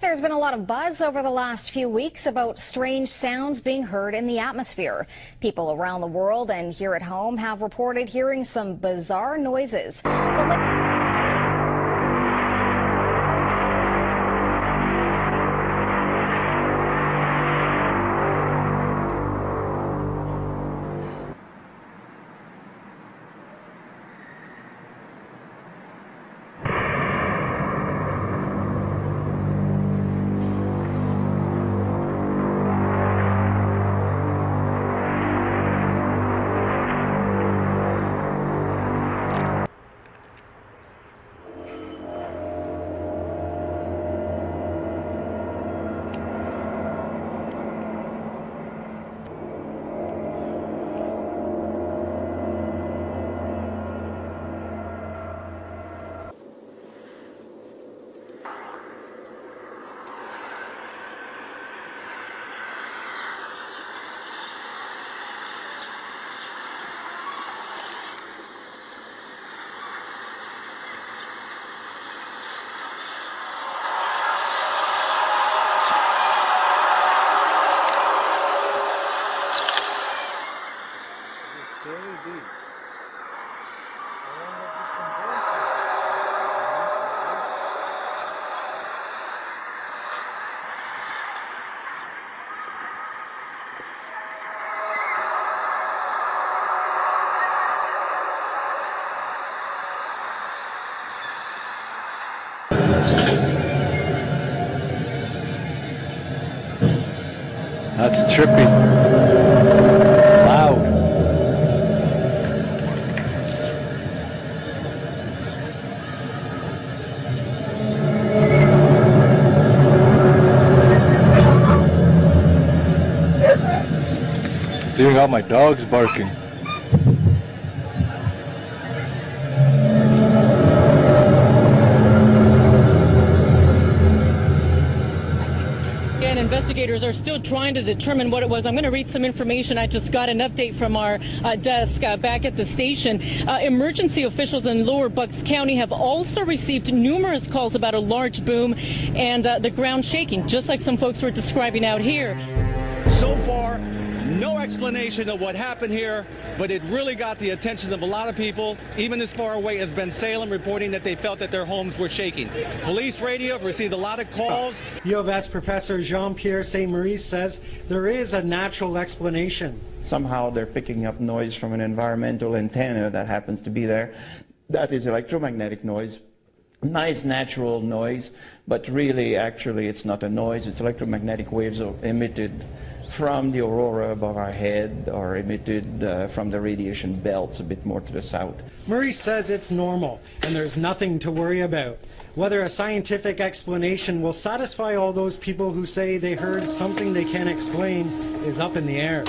There's been a lot of buzz over the last few weeks about strange sounds being heard in the atmosphere. People around the world and here at home have reported hearing some bizarre noises. That's trippy. It's loud. It's even got my dogs barking. Investigators are still trying to determine what it was. I'm going to read some information. I just got an update from our desk back at the station. Emergency officials in Lower Bucks County have also received numerous calls about a large boom and the ground shaking, just like some folks were describing out here. So far, no explanation of what happened here, but it really got the attention of a lot of people, even as far away as Bensalem, reporting that they felt that their homes were shaking. Police radio have received a lot of calls. U of S professor Jean-Pierre St-Maurice says there is a natural explanation. Somehow they're picking up noise from an environmental antenna that happens to be there. That is electromagnetic noise. Nice natural noise, but really, actually, it's not a noise. It's electromagnetic waves emitted from the aurora above our head or emitted from the radiation belts a bit more to the south. Maurice says it's normal and there's nothing to worry about. Whether a scientific explanation will satisfy all those people who say they heard something they can't explain is up in the air.